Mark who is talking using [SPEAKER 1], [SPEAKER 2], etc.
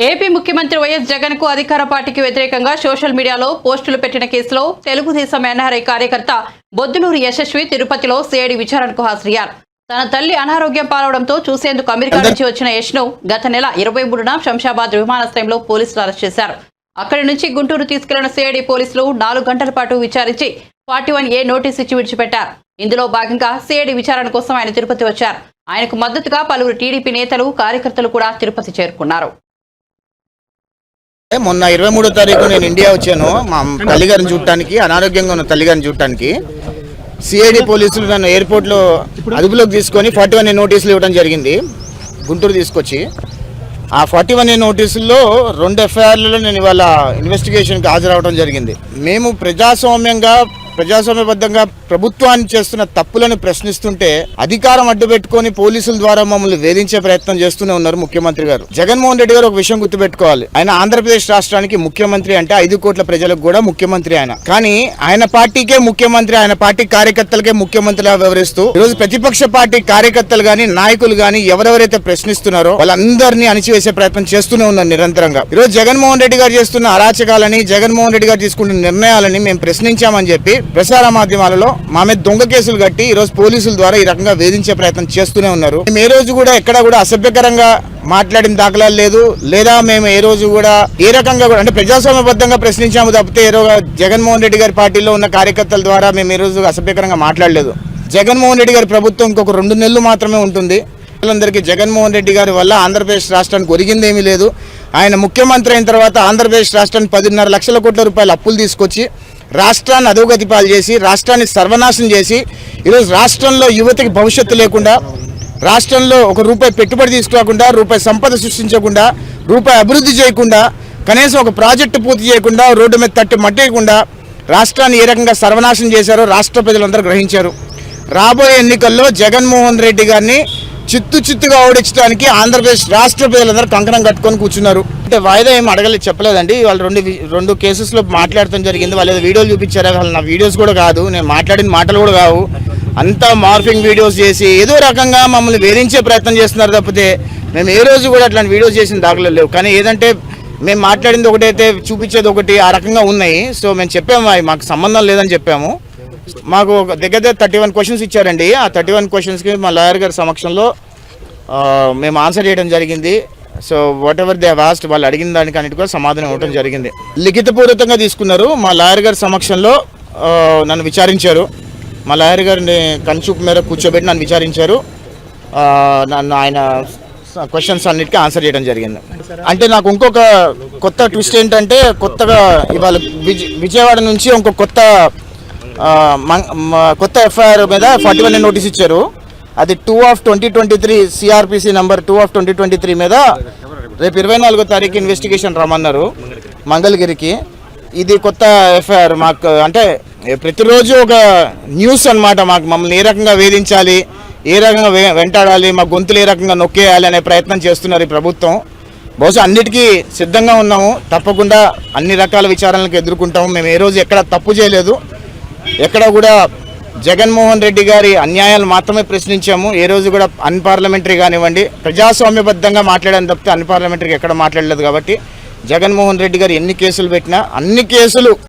[SPEAKER 1] AP ముఖ్యమంత్రి YS Jagan కు అధికార పార్టీకి వ్యతిరేకంగా సోషల్ మీడియాలో పోస్టులు పెట్టిన కేసులో తెలుగుదేశం ఎన్ఆర్ఐ కార్యకర్త బొద్దులూరి యశస్వి తిరుపతిలో సిఐడి విచారణకు హాజరయ్యారు. తన తల్లి అనారోగ్యం పాలవడంతో చూసేందుకు అమెరికా నుంచి వచ్చిన యష్ను గత నెల 23న శంషాబాద్ విమానాశ్రయంలో పోలీసులు అరెస్ట్ చేశారు. అక్కడి నుంచి గుంటూరు తీసుకెళ్లిన సిఐడి పోలీసులు 4 గంటల పాటు విచారించి 41A నోటీస్ ఇచ్చి విడిచిపెట్టారు. ఇందులో భాగంగా సిఐడి విచారణ కోసం ఆయన తిరుపతి వచ్చారు. ఆయనకు మద్దతుగా పలువురు టీడీపీ నేతలు కార్యకర్తలు కూడా తిరుపతి చేరుకున్నారు.
[SPEAKER 2] మొన్న 23వ తారీఖు నేను ఇండియా వచ్చాను మా తల్లిగారిని చూడటానికి, అనారోగ్యంగా ఉన్న తల్లిగారిని చూడటానికి. సిఐడి పోలీసులు నన్ను ఎయిర్పోర్ట్లో అదుపులోకి తీసుకొని 41A నోటీసులు ఇవ్వడం జరిగింది గుంటూరు తీసుకొచ్చి. ఆ 41A నోటీసుల్లో 2 ఎఫ్ఐఆర్లలో నేను ఇవాళ ఇన్వెస్టిగేషన్కి హాజరవడం జరిగింది. మేము ప్రజాస్వామ్యబద్ధంగా ప్రభుత్వాన్ని చేస్తున్న తప్పులను ప్రశ్నిస్తుంటే అధికారం అడ్డుపెట్టుకొని పోలీసుల ద్వారా మమ్మల్ని వేధించే ప్రయత్నం చేస్తూనే ఉన్నారు ముఖ్యమంత్రి గారు. జగన్మోహన్ రెడ్డి గారు ఒక విషయం గుర్తుపెట్టుకోవాలి, ఆయన ఆంధ్రప్రదేశ్ రాష్ట్రానికి ముఖ్యమంత్రి అంటే 5 కోట్ల ప్రజలకు కూడా ముఖ్యమంత్రి ఆయన. కానీ ఆయన పార్టీకే ముఖ్యమంత్రి, ఆయన పార్టీ కార్యకర్తలకే ముఖ్యమంత్రిగా వ్యవహరిస్తూ ఈరోజు ప్రతిపక్ష పార్టీ కార్యకర్తలు గాని నాయకులు గాని ఎవరెవరైతే ప్రశ్నిస్తున్నారో వాళ్ళందరినీ అణిచివేసే ప్రయత్నం చేస్తూనే ఉన్నారు నిరంతరంగా. ఈరోజు జగన్మోహన్ రెడ్డి గారు చేస్తున్న అరాచకాలని, జగన్మోహన్ రెడ్డి గారు తీసుకుంటున్న నిర్ణయాలని మేము ప్రశ్నించామని చెప్పి ప్రసార మాధ్యమాలలో మా మీద దొంగ కేసులు కట్టి ఈరోజు పోలీసుల ద్వారా ఈ రకంగా వేధించే ప్రయత్నం చేస్తూనే ఉన్నారు. మేము ఏ రోజు కూడా ఎక్కడా కూడా అసభ్యకరంగా మాట్లాడిన దాఖలాలు లేదు, లేదా మేము ఏ రోజు కూడా ఏ రకంగా కూడా అంటే ప్రజాస్వామ్యబద్ధంగా ప్రశ్నించాము తప్పితే జగన్మోహన్ రెడ్డి గారి పార్టీలో ఉన్న కార్యకర్తల ద్వారా మేము ఏ రోజు అసభ్యకరంగా మాట్లాడలేదు. జగన్మోహన్ రెడ్డి గారి ప్రభుత్వం ఇంకొక 2 నెలలు మాత్రమే ఉంటుంది. అందరికీ జగన్మోహన్ రెడ్డి గారి వల్ల ఆంధ్రప్రదేశ్ రాష్ట్రానికి ఒరిగిందేమీ లేదు. ఆయన ముఖ్యమంత్రి అయిన తర్వాత ఆంధ్రప్రదేశ్ రాష్ట్రానికి 10.5 లక్షల కోట్ల రూపాయల అప్పులు తీసుకొచ్చి రాష్ట్రాన్ని అధోగతి పాలు చేసి, రాష్ట్రాన్ని సర్వనాశనం చేసి, ఈరోజు రాష్ట్రంలో యువతకి భవిష్యత్తు లేకుండా, రాష్ట్రంలో ఒక రూపాయి పెట్టుబడి తీసుకోకుండా, రూపాయి సంపద సృష్టించకుండా, రూపాయి అభివృద్ధి చేయకుండా, కనీసం ఒక ప్రాజెక్టు పూర్తి చేయకుండా, రోడ్డు మీద తట్టి మట్టేయకుండా రాష్ట్రాన్ని ఏ రకంగా సర్వనాశనం చేశారో రాష్ట్ర ప్రజలందరూ గ్రహించారు. రాబోయే ఎన్నికల్లో జగన్మోహన్ రెడ్డి గారిని చిత్తుగా ఓడించడానికి ఆంధ్రప్రదేశ్ రాష్ట్ర ప్రజలందరూ కంకణం కట్టుకొని కూర్చున్నారు. అంటే వాయిదా ఏం అడగలేదు, చెప్పలేదండి. వాళ్ళు రెండు కేసెస్లో మాట్లాడటం జరిగింది. వాళ్ళు ఏదో వీడియోలు చూపించారు, వాళ్ళు నా వీడియోస్ కూడా కాదు, నేను మాట్లాడిన మాటలు కూడా కావు. అంతా మార్ఫింగ్ వీడియోస్ చేసి ఏదో రకంగా మమ్మల్ని వేధించే ప్రయత్నం చేస్తున్నారు తప్పితే మేము ఏ రోజు కూడా అట్లాంటి వీడియోస్ చేసిన దాఖలు లేవు. కానీ ఏదంటే మేము మాట్లాడింది ఒకటైతే చూపించేది ఒకటి, ఆ రకంగా ఉన్నాయి. సో మేము చెప్పాము మాకు సంబంధం లేదని చెప్పాము. మాకు దగ్గర 31 క్వశ్చన్స్ ఇచ్చారండి. ఆ 31 క్వశ్చన్స్కి మా లాయర్ గారి సమక్షంలో మేము ఆన్సర్ చేయడం జరిగింది. సో వాట్ ఎవర్ దే వాస్ట్, వాళ్ళు అడిగిన దానికి అన్నిటి కూడా సమాధానం ఇవ్వడం జరిగింది. లిఖితపూర్వకంగా తీసుకున్నారు. మా లాయర్ గారి సమక్షంలో నన్ను విచారించారు. మా లాయర్ గారిని కన్సూప్ మేర కూర్చోబెట్టి నన్ను విచారించారు. నన్ను ఆయన క్వశ్చన్స్ అన్నిటికీ ఆన్సర్ చేయడం జరిగింది. అంటే నాకు ఇంకొక కొత్త ట్విస్ట్ ఏంటంటే, కొత్తగా ఇవాళ విజయవాడ నుంచి ఇంకొక కొత్త ఎఫ్ఐఆర్ మీద 41A నోటీస్ ఇచ్చారు. అది 2/2023 సిఆర్పిసి నంబర్ 2/2023 మీద రేపు 24వ తారీఖు ఇన్వెస్టిగేషన్ రమ్మన్నారు మంగళగిరికి. ఇది కొత్త ఎఫ్ఐఆర్. మాకు అంటే ప్రతిరోజు ఒక న్యూస్ అన్నమాట. మమ్మల్ని ఏ రకంగా వేధించాలి, ఏ రకంగా వెంటాడాలి, మా గొంతులు ఏ రకంగా నొక్కేయాలి అనే ప్రయత్నం చేస్తున్నారు ఈ ప్రభుత్వం. బహుశా అన్నిటికీ సిద్ధంగా ఉన్నాము, తప్పకుండా అన్ని రకాల విచారణలకు ఎదుర్కొంటాము. మేము ఏ రోజు ఎక్కడ తప్పు చేయలేదు, ఎక్కడ కూడా జగన్మోహన్ రెడ్డి గారి అన్యాయాలు మాత్రమే ప్రశ్నించాము. ఏ రోజు కూడా అన్పార్లమెంటరీ కానివ్వండి, ప్రజాస్వామ్యబద్ధంగా మాట్లాడని తప్పితే అన్పార్లమెంటరీకి ఎక్కడ మాట్లాడలేదు. కాబట్టి జగన్మోహన్ రెడ్డి గారు ఎన్ని కేసులు పెట్టినా అన్ని కేసులు